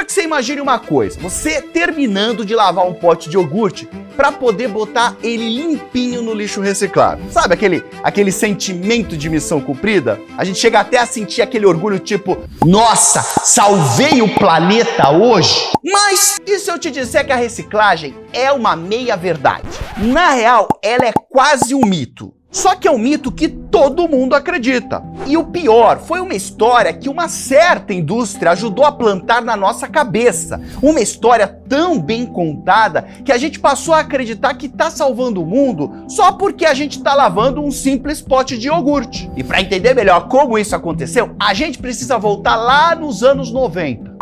quero que você imagine uma coisa, você terminando de lavar um pote de iogurte para poder botar ele limpinho no lixo reciclado. Sabe aquele sentimento de missão cumprida? A gente chega até a sentir aquele orgulho tipo, nossa, salvei o planeta hoje? Mas e se eu te disser que a reciclagem é uma meia-verdade? Na real, ela é quase um mito. Só que é um mito que todo mundo acredita. E o pior, foi uma história que uma certa indústria ajudou a plantar na nossa cabeça. Uma história tão bem contada que a gente passou a acreditar que tá salvando o mundo só porque a gente tá lavando um simples pote de iogurte. E para entender melhor como isso aconteceu, a gente precisa voltar lá nos anos 90.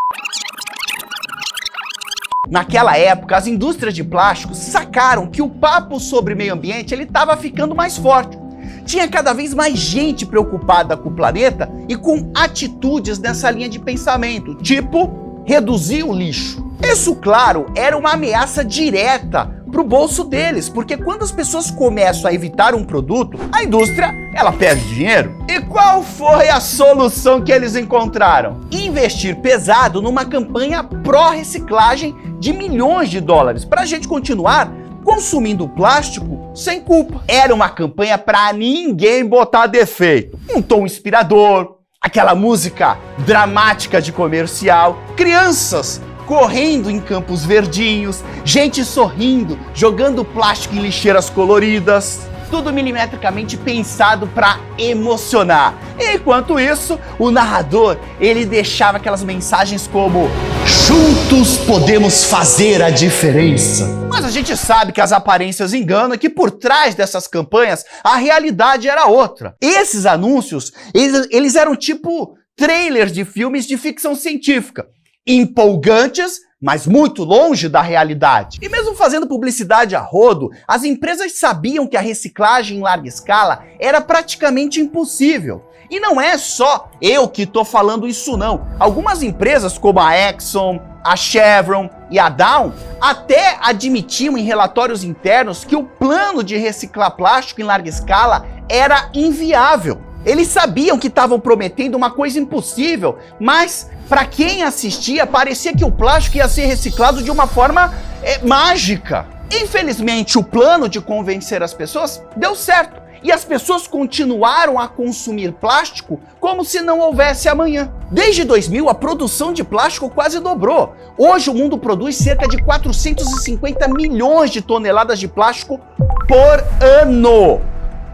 Naquela época, as indústrias de plástico sacaram que o papo sobre meio ambiente ele estava ficando mais forte. Tinha cada vez mais gente preocupada com o planeta e com atitudes nessa linha de pensamento, tipo reduzir o lixo. Isso, claro, era uma ameaça direta para o bolso deles, porque quando as pessoas começam a evitar um produto, a indústria ela perde dinheiro. E qual foi a solução que eles encontraram? Investir pesado numa campanha pró-reciclagem de milhões de dólares para a gente continuar consumindo plástico sem culpa. Era uma campanha para ninguém botar defeito. Um tom inspirador, aquela música dramática de comercial, crianças correndo em campos verdinhos, gente sorrindo, jogando plástico em lixeiras coloridas. Tudo milimetricamente pensado para emocionar. Enquanto isso, o narrador, ele deixava aquelas mensagens como juntos podemos fazer a diferença. Mas a gente sabe que as aparências enganam e que por trás dessas campanhas a realidade era outra. Esses anúncios, eles eram tipo trailers de filmes de ficção científica. Empolgantes, mas muito longe da realidade. E mesmo fazendo publicidade a rodo, as empresas sabiam que a reciclagem em larga escala era praticamente impossível. E não é só eu que estou falando isso não. Algumas empresas como a Exxon, a Chevron e a Dow até admitiam em relatórios internos que o plano de reciclar plástico em larga escala era inviável. Eles sabiam que estavam prometendo uma coisa impossível, mas para quem assistia parecia que o plástico ia ser reciclado de uma forma mágica. Infelizmente, o plano de convencer as pessoas deu certo e as pessoas continuaram a consumir plástico como se não houvesse amanhã. Desde 2000, a produção de plástico quase dobrou. Hoje, o mundo produz cerca de 450 milhões de toneladas de plástico por ano.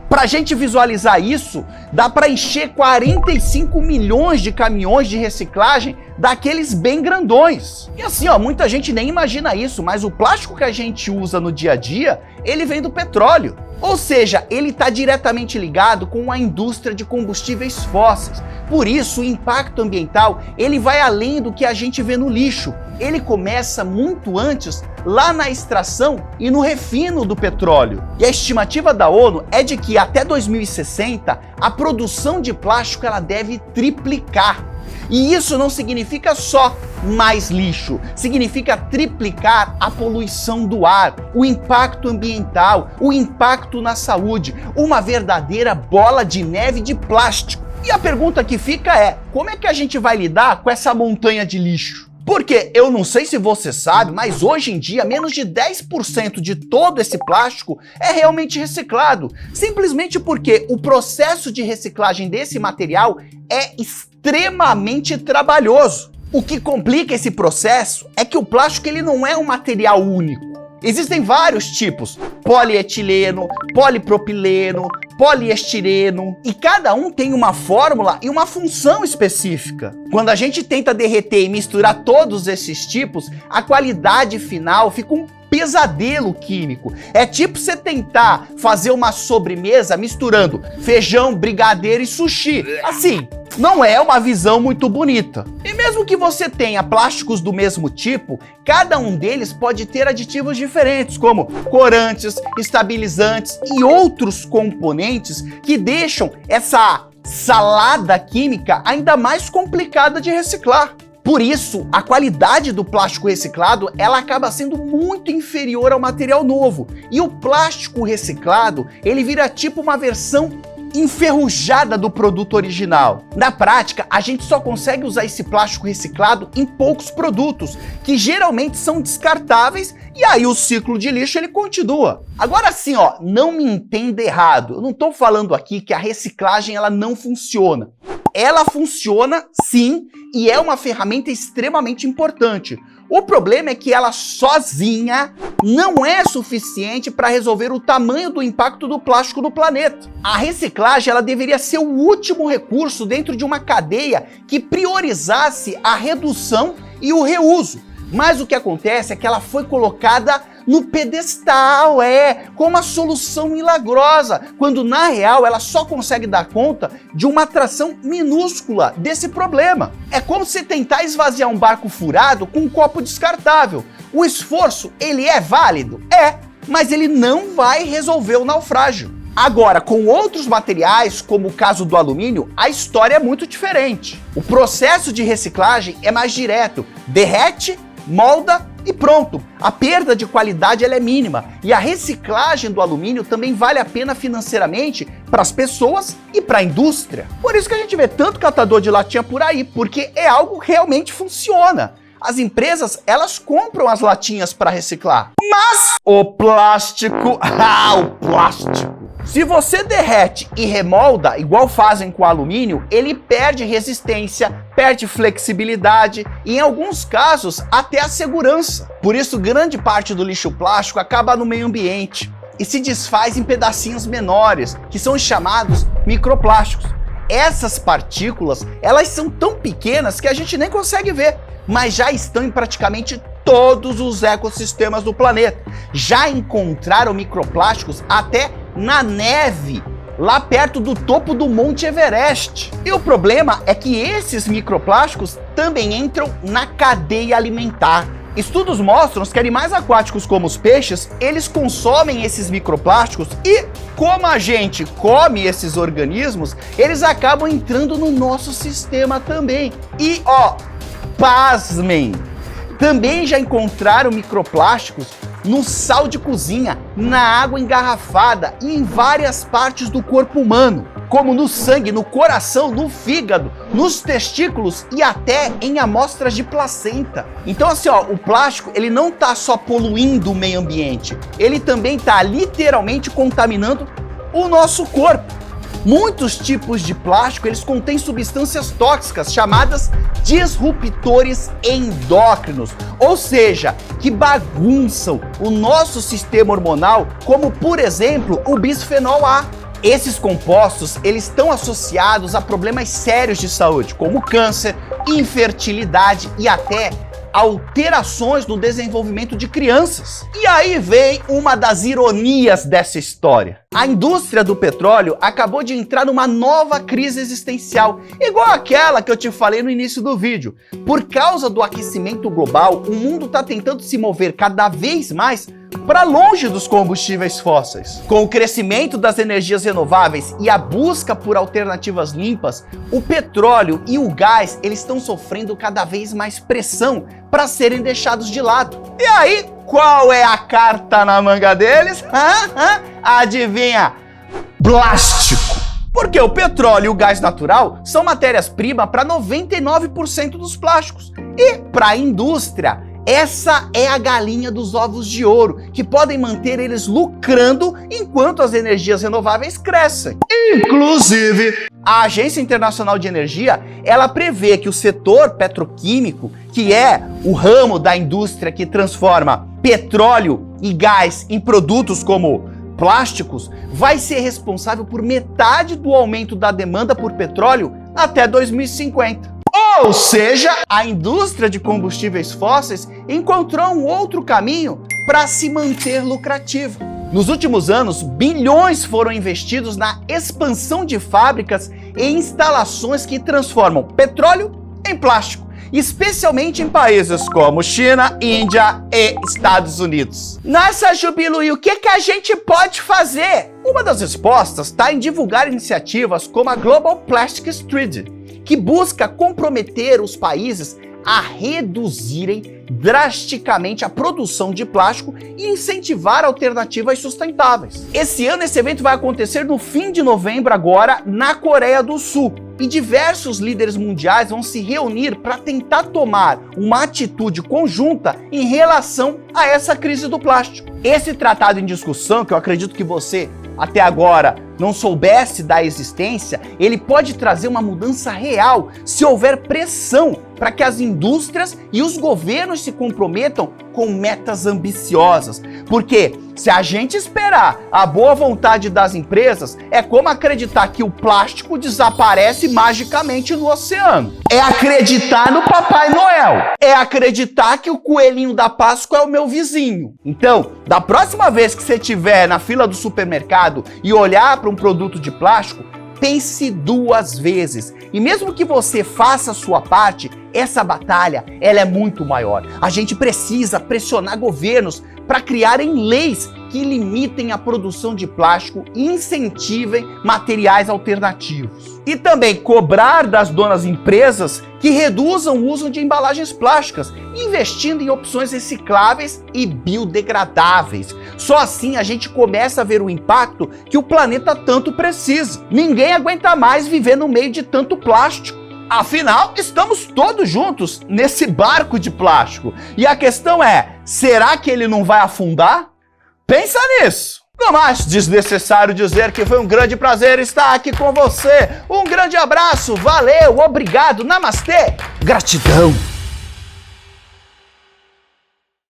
Pra gente visualizar isso, dá para encher 45 milhões de caminhões de reciclagem daqueles bem grandões. E assim, muita gente nem imagina isso, mas o plástico que a gente usa no dia a dia, ele vem do petróleo. Ou seja, ele está diretamente ligado com a indústria de combustíveis fósseis. Por isso, o impacto ambiental, ele vai além do que a gente vê no lixo. Ele começa muito antes, lá na extração e no refino do petróleo. E a estimativa da ONU é de que até 2060, a produção de plástico ela deve triplicar. E isso não significa só mais lixo, significa triplicar a poluição do ar, o impacto ambiental, o impacto na saúde, uma verdadeira bola de neve de plástico. E a pergunta que fica é, como é que a gente vai lidar com essa montanha de lixo? Porque eu não sei se você sabe, mas hoje em dia menos de 10% de todo esse plástico é realmente reciclado. Simplesmente porque o processo de reciclagem desse material é extremamente trabalhoso. O que complica esse processo é que o plástico ele não é um material único. Existem vários tipos, polietileno, polipropileno, poliestireno, e cada um tem uma fórmula e uma função específica. Quando a gente tenta derreter e misturar todos esses tipos, a qualidade final fica um pesadelo químico. É tipo você tentar fazer uma sobremesa misturando feijão, brigadeiro e sushi. Assim, não é uma visão muito bonita. E mesmo que você tenha plásticos do mesmo tipo, cada um deles pode ter aditivos diferentes, como corantes, estabilizantes e outros componentes que deixam essa salada química ainda mais complicada de reciclar. Por isso, a qualidade do plástico reciclado ela acaba sendo muito inferior ao material novo. E o plástico reciclado, ele vira tipo uma versão enferrujada do produto original. Na prática, a gente só consegue usar esse plástico reciclado em poucos produtos, que geralmente são descartáveis, e aí o ciclo de lixo ele continua. Agora sim, não me entenda errado. Eu não estou falando aqui que a reciclagem ela não funciona. Ela funciona sim e é uma ferramenta extremamente importante. O problema é que ela sozinha não é suficiente para resolver o tamanho do impacto do plástico no planeta. A reciclagem ela deveria ser o último recurso dentro de uma cadeia que priorizasse a redução e o reuso. Mas o que acontece é que ela foi colocada no pedestal, como uma solução milagrosa, quando na real ela só consegue dar conta de uma atração minúscula desse problema. É como se tentar esvaziar um barco furado com um copo descartável. O esforço, ele é válido? Mas ele não vai resolver o naufrágio. Agora, com outros materiais, como o caso do alumínio, a história é muito diferente. O processo de reciclagem é mais direto, derrete, molda e pronto. A perda de qualidade ela é mínima e a reciclagem do alumínio também vale a pena financeiramente para as pessoas e para a indústria. Por isso que a gente vê tanto catador de latinha por aí, porque é algo que realmente funciona. As empresas, elas compram as latinhas para reciclar. Mas o plástico, o plástico. Se você derrete e remolda, igual fazem com o alumínio, ele perde resistência, perde flexibilidade e, em alguns casos, até a segurança. Por isso, grande parte do lixo plástico acaba no meio ambiente e se desfaz em pedacinhos menores, que são chamados microplásticos. Essas partículas, elas são tão pequenas que a gente nem consegue ver, mas já estão em praticamente todos os ecossistemas do planeta. Já encontraram microplásticos até na neve, lá perto do topo do Monte Everest. E o problema é que esses microplásticos também entram na cadeia alimentar. Estudos mostram que animais aquáticos como os peixes, eles consomem esses microplásticos e, como a gente come esses organismos, eles acabam entrando no nosso sistema também. E, pasmem! Também já encontraram microplásticos no sal de cozinha, na água engarrafada e em várias partes do corpo humano, como no sangue, no coração, no fígado, nos testículos e até em amostras de placenta. Então assim, o plástico, ele não tá só poluindo o meio ambiente, ele também tá literalmente contaminando o nosso corpo. Muitos tipos de plástico, eles contêm substâncias tóxicas chamadas disruptores endócrinos, ou seja, que bagunçam o nosso sistema hormonal, como por exemplo o bisfenol A. Esses compostos, eles estão associados a problemas sérios de saúde, como câncer, infertilidade e até alterações no desenvolvimento de crianças. E aí vem uma das ironias dessa história. A indústria do petróleo acabou de entrar numa nova crise existencial, igual aquela que eu te falei no início do vídeo. Por causa do aquecimento global, o mundo está tentando se mover cada vez mais para longe dos combustíveis fósseis. Com o crescimento das energias renováveis e a busca por alternativas limpas, o petróleo e o gás, eles estão sofrendo cada vez mais pressão para serem deixados de lado. E aí, qual é a carta na manga deles? Adivinha? Plástico. Porque o petróleo e o gás natural são matérias-primas para 99% dos plásticos. E para a indústria, essa é a galinha dos ovos de ouro, que podem manter eles lucrando enquanto as energias renováveis crescem. Inclusive, a Agência Internacional de Energia, ela prevê que o setor petroquímico, que é o ramo da indústria que transforma petróleo e gás em produtos como plásticos, vai ser responsável por metade do aumento da demanda por petróleo até 2050. Ou seja, a indústria de combustíveis fósseis encontrou um outro caminho para se manter lucrativa. Nos últimos anos, bilhões foram investidos na expansão de fábricas e instalações que transformam petróleo em plástico, especialmente em países como China, Índia e Estados Unidos. Nossa, Jubilo, e o que a gente pode fazer? Uma das respostas está em divulgar iniciativas como a Global Plastics Treaty, que busca comprometer os países a reduzirem drasticamente a produção de plástico e incentivar alternativas sustentáveis. Esse ano esse evento vai acontecer no fim de novembro agora na Coreia do Sul. E diversos líderes mundiais vão se reunir para tentar tomar uma atitude conjunta em relação a essa crise do plástico. Esse tratado em discussão, que eu acredito que você até agora não soubesse da existência, ele pode trazer uma mudança real se houver pressão para que as indústrias e os governos se comprometam com metas ambiciosas. Porque se a gente esperar a boa vontade das empresas, é como acreditar que o plástico desaparece magicamente no oceano. É acreditar no Papai Noel. É acreditar que o coelhinho da Páscoa é o meu vizinho. Então, da próxima vez que você estiver na fila do supermercado e olhar para um produto de plástico, pense duas vezes. E mesmo que você faça a sua parte, essa batalha, ela é muito maior. A gente precisa pressionar governos para criarem leis que limitem a produção de plástico e incentivem materiais alternativos. E também cobrar das donas empresas que reduzam o uso de embalagens plásticas, investindo em opções recicláveis e biodegradáveis. Só assim a gente começa a ver o impacto que o planeta tanto precisa. Ninguém aguenta mais viver no meio de tanto plástico. Afinal, estamos todos juntos nesse barco de plástico. E a questão é, será que ele não vai afundar? Pensa nisso! No mais, desnecessário dizer que foi um grande prazer estar aqui com você. Um grande abraço, valeu, obrigado, namastê, gratidão!